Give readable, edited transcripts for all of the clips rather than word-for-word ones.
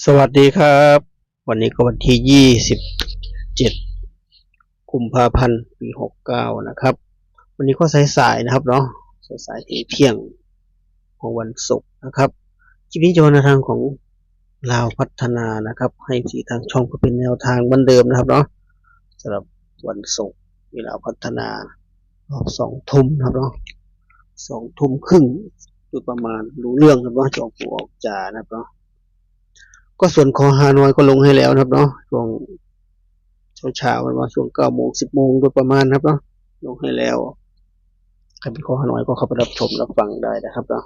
สวัสดีครับวันนี้ก็วันที่27กุมภาพันธ์ปี69นะครับวันนี้ก็สายๆนะครับเนาะสายๆเที่ยงของวันศุกร์นะครับคลิปนี้จะเป็นแนวทางของลาวพัฒนานะครับให้สีทางช่องก็เป็นแนวทางเหมือนเดิมนะครับเนาะสำหรับวันศุกร์มีลาวพัฒนารอบ2 ทุ่มนะครับเนาะ2 ทุ่มครึ่งโดยประมาณรู้เรื่องครับว่าจะออกปู่ออกจ่านะครับเนาะก็ส่วนคอฮานอยก็ลงให้แล้วนะครับเนาะช่วงเช้าๆว่าช่วง9 โมง 10 โมงโดยประมาณครับเนาะลงให้แล้วใครเป็นคอฮานอยก็เข้าไปรับชมรับฟังได้นะครับเนาะ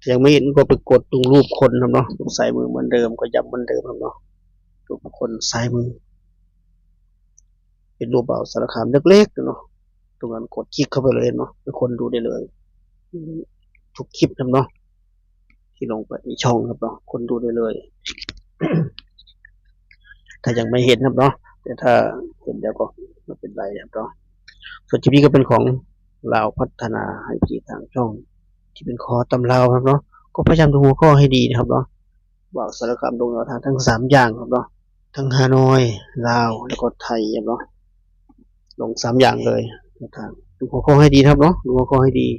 ยังไม่เห็นก็ไปกดตรงรูปคนครับเนาะใส่มือเหมือนเดิมก็ย้ำเหมือนเดิมครับเนาะรูปคนซ้ายมือเป็นรูปเบาสารคามเล็กๆเนาะตรงนั้นกดคลิกเข้าไปเลยเนาะเป็นคนดูได้เลยทุกคลิปครับเนาะที่ลงไปในช่องครับเนาะคนดูได้เลยถ้ายังไม่เห็นครับเนาะแต่ถ้าเห็นแล้วก็ไม่เป็นไรครับเนาะส่วนคลิปนี้ก็เป็นของลาวพัฒนาให้ทีทางช่องที่เป็นคอตำราวครับเนาะก็พยายามดูหัวข้อให้ดีนะครับเนาะว่าสารคามลงแนวทางทั้ง3อย่างครับเนาะทั้งฮานอยลาวแล้วก็ไทยครับเนาะลง3อย่างเลยแนวทางดูหัวข้อให้ดีครับเนาะดูหัวข้อให้ดี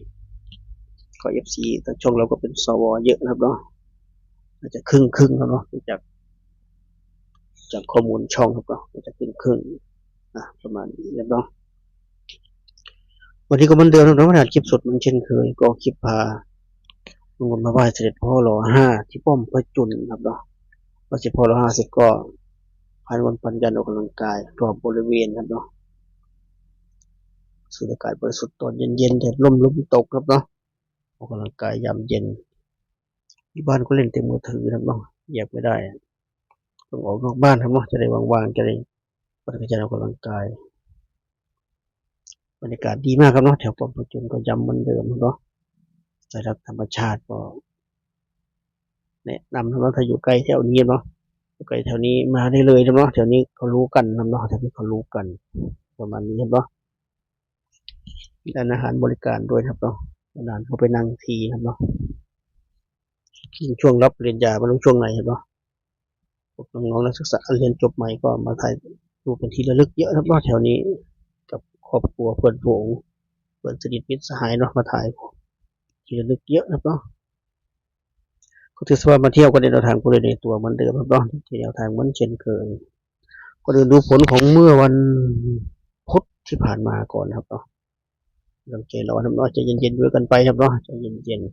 ก็ FC ทางช่องเราก็เป็นสวเยอะนะครับเนาะอาจจะครึ่งครับเนาะจากข้อมูลช่องครับเนาะอาจจะครึ่งประมาณนี้ครับเนาะวันนี้ก็เหมือนเดิมนะว่าคลิปสดมันเช่นเคยก็คลิปพาลุงมาไหว้เสด็จพ่อร.5ที่ป้อมพระจุลครับเนาะพอเสด็จพ่อร.5เสร็จก็พาวันปัญญาออกกำลังกายรอบบริเวณครับเนาะสูดอากาศบริสุทธิ์ตอนเย็นๆแดดร่มตกครับเนาะออกกำลังกายยามเย็นที่บ้านก็เล่นเต็มมือถือครับเนาะแยกไม่ได้ต้องออกนอกบ้านครับเนาะจะได้ว่างๆจะได้ปัจจัยออกกำลังกายบรรยากาศดีมากครับเนาะแถวป้อมพระจุลก็ย้ำเหมือนเดิมเนาะสายรักธรรมชาติก็แนะนำนะถ้าอยู่ใกล้แถวนี้เนาะอยู่ใกล้แถวนี้มาได้เลยเนาะแถวนี้เขารู้กันเนาะแถวนี้เขารู้กันประมาณนี้ครับเนาะร้านอาหารบริการด้วยครับเนาะร้านเขาไปนั่งทีครับเนาะช่วงรับปริญญาไม่รู้ช่วงไหนครับเนาะพวกน้องๆนักศึกษาเรียนจบใหม่ก็มาถ่ายรูปเป็นที่ระลึกเยอะครับเนาะแถวนี้กับครอบครัวเพื่อนฝูงเพื่อนสนิทมิตรสหายเนาะมาถ่ายที่ระลึกเยอะครับเนาะก็ถือว่ามาเที่ยวกันในแนวทางผู้เรียนในตัวเหมือนเดิมครับเนาะที่แนวทางเหมือนเช่นเคยก็เดินดูผลของเมื่อวันพุธที่ผ่านมาก่อนครับเนาะต้องใจร้อนครับเนาะใจเย็นๆด้วยกันไปครับเนาะใจเย็นๆ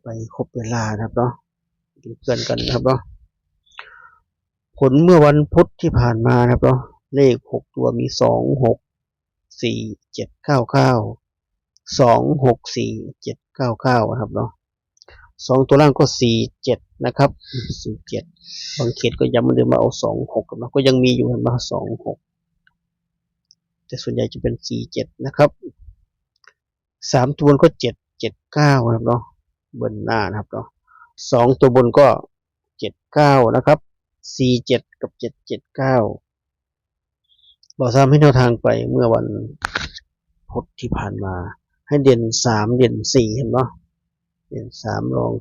ไปครบเวลาครับเนาะเป็นเพื่อนกันครับเนาะผลเมื่อวันพุธที่ผ่านมาครับเนาะเลข6 ตัวมี2 6 4 7 9 9 2 6 4 7 9 9ครับเนาะ2 ตัวล่างก็47นะครับ47บางเขตก็ย้ำเหมือนเดิมมาเอา26กับเราก็ยังมีอยู่มา26แต่ส่วนใหญ่จะเป็น47นะครับ3 ตัวบนก็7 7 9ครับเนาะบนหน้านะครับเนาะ2 ตัวบนก็79นะครับ47กับ779บอกซ้ำให้แนวทางไปเมื่อวันพุธที่ผ่านมาให้เด่น3เด่น4เห็นเนาะเด่น3รอง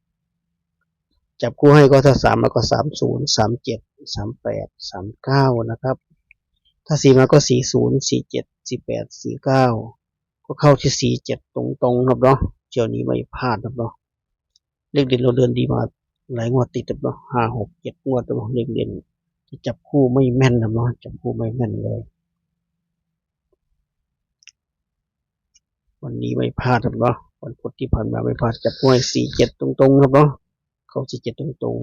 4จับคู่ให้ก็ถ้า3แล้วก็30 37 38 39นะครับถ้า4มาก็40 47 48 49ก็เข้าที่47ตรงๆครับเนาะเที่ยวนี้ไม่พลาดครับเนาะเลขเด่นเราเดินดีมาหลายงวดติดครับเนาะ5 6 7งวดเนาะเลขเด่นจับคู่ไม่แม่นครับเนาะจับคู่ไม่แม่นเลยวันนี้ไม่พลาดครับเนาะวันพุธที่ผ่านมาไม่พลาดจับคู่ให้47ตรงๆครับเนาะเข้า47ตรง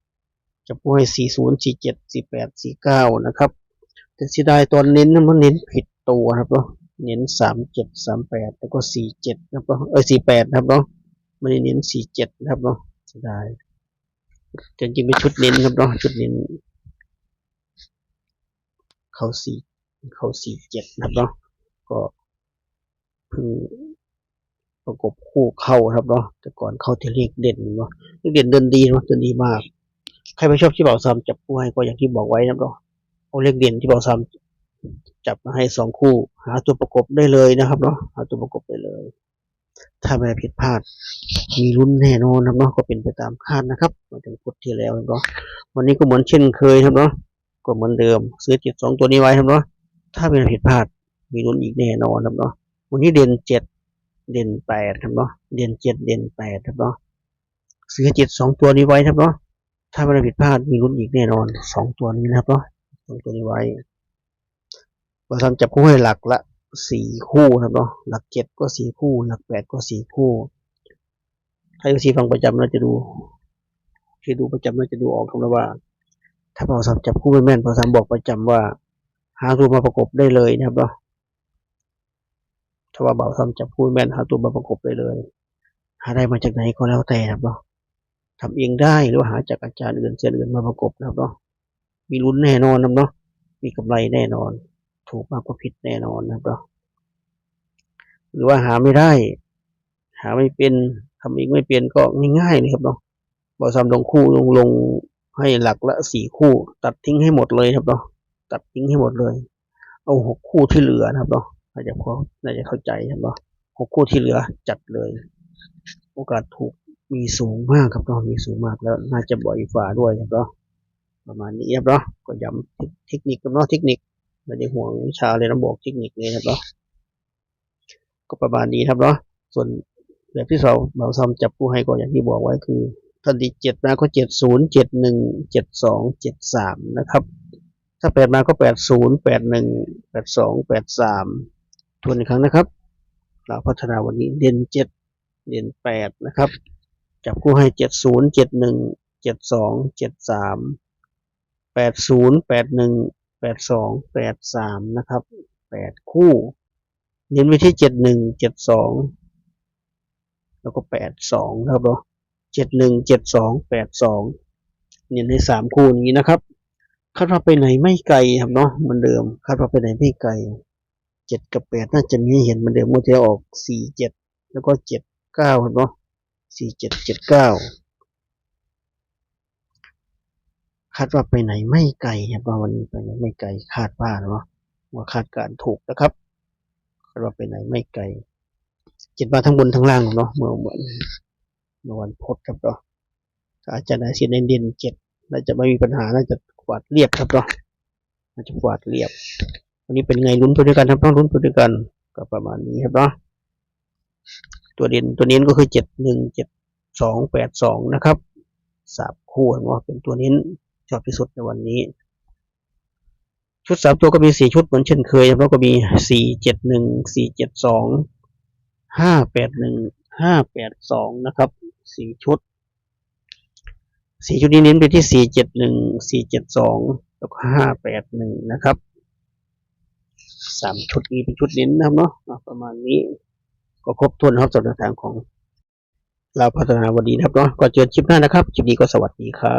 ๆจับคู่ให้40 47 48 49นะครับแต่เสียดายตอนเน้นมันเน้นผิดตัวครับเนาะเน้น37 38แล้วก็47ครับเนาะ48ครับเนาะไม่ได้เน้น47ครับเนาะเสียดายจริงๆเป็นชุดเน้นครับเนาะชุดเน้นเข้า47ครับเนาะก็เพิ่งประกบคู่เข้าครับเนาะแต่ก่อนเข้าที่เลขเด่นเนาะเลขเด่นเดินดีเนาะเดินดีมากใครไม่ชอบที่เบาซ้ำจับคู่ให้ก็อย่างที่บอกไว้นะครับเนาะเอาเลขเด่นที่เบาซ้ำจับมาให้2 คู่หาตัวประกบได้เลยนะครับเนาะหาตัวประกบได้เลย ถ้าไม่ได้ผิดพลาดมีลุ้นแน่นอนครับเนาะก็เป็นไปตามคาดนะครับมาถึงพุธที่แล้วเนาะวันนี้ก็เหมือนเช่นเคยครับเนาะก็เหมือนเดิมซื้อ72ตัวนี้ไว้ครับเนาะถ้าไม่ได้ผิดพลาดมีลุ้นอีกแน่นอนครับเนาะวันนี้เด่น7เด่น8ครับเนาะเด่น7เด่น8ครับเนาะซื้อ72ตัวนี้ไว้ครับเนาะถ้าไม่ได้ผิดพลาดมีลุ้นอีกแน่นอน2ตัวนี้นะครับเนาะ2ตัวนี้ไว้เราทำจับคู่ให้หลักละ4คู่ครับเนาะหลัก7ก็4คู่หลัก8ก็4คู่ถ้าอยู่ฟังประจำเราจะดูที่ดูประจำเราจะดูออกครับว่าถ้าเราทำจับคู่ไม่แม่นเราทำบอกประจำว่าหาตัวมาประกบได้เลยนะครับเนาะถ้าว่าเบาทำจับคู่แม่นหาตัวมาประกบได้เลยหาได้มาจากไหนก็แล้วแต่ครับเนาะทำเองได้หรือว่าหาจากอาจารย์อื่นเซียนอื่นมาประกบนะครับเนาะมีลุ้นแน่นอนนะครับเนาะมีกำไรแน่นอนถูกมากกว่าผิดแน่นอนนะครับเนาะหรือว่าหาไม่ได้หาไม่เป็นทำเองไม่เป็นก็ง่ายๆเลยครับเนาะบอซ้ำลงคู่ลงให้หลักละ4คู่ตัดทิ้งให้หมดเลยครับเนาะตัดทิ้งให้หมดเลยเอา6คู่ที่เหลือนะครับเนาะน่าจะเข้าใจครับเนาะ6คู่ที่เหลือจัดเลยโอกาสถูกมีสูงมากครับเนาะมีสูงมากแล้วน่าจะบ่อยฝ่าด้วยครับเนาะประมาณนี้ครับเนาะก็ย้ำเทคนิคครับเนาะเทคนิคไม่ได้ห่วงวิชาเลยนะบอกเทคนิคเลยครับเนาะก็ประมาณนี้ครับเนาะส่วนแบบที่เราซ้ำจับคู่ให้ก็อย่างที่บอกไว้คือถ้าดี7มาก็70 71 72 73นะครับถ้า8มาก็80 81 82 83ทวนอีกครั้งนะครับเราพัฒนาวันนี้เด่น7เด่น8นะครับจับคู่ให้70 71 72 73 80 81 82 83นะครับ8คู่เน้นไปที่71 72แล้วก็82นะครับเนาะ71 72 82เน้นให้3คู่นี้นะครับคาดว่าไปไหนไม่ไกลครับเนาะเหมือนเดิมคาดว่าไปไหนไม่ไกล7กับ8น่าจะมีเห็นเหมือนเดิมเมื่อที่ออก47แล้วก็79ครับเนาะ47 79คาดว่าไปไหนไม่ไกลครับว่าวันนี้ไปไหนไม่ไกลคาดว่าเนาะว่าคาดการถูกนะครับคาดว่าไปไหนไม่ไกล7มาทั้งบนทั้งล่างเนาะเมื่อวันพุธครับเนาะอาจารย์อาชีพเด่น7น่าจะไม่มีปัญหาน่าจะกวาดเรียบครับเนาะน่าจะกวาดเรียบวันนี้เป็นไงลุ้นไปด้วยกันครับต้องลุ้นไปด้วยกันก็ประมาณนี้ครับเนาะตัวเด่นตัวนี้ก็คือ71 72 82นะครับ3คู่ว่าเป็นตัวนี้ชอบที่สุดในวันนี้ชุด3ตัวก็มี4ชุดเหมือนเช่นเคยแล้วก็มี471 472 581 582นะครับ4ชุด4ชุดนี้เน้นไปที่471 472แล้วก็581นะครับ3ชุดนี้เป็นชุดเน้นนะครับเนาะประมาณนี้ก็ครบถ้วนครับสำหรับทางของเราพัฒนาวันนี้นะครับเนาะก็เจอคลิปหน้านะครับคลิปนี้ก็สวัสดีครับ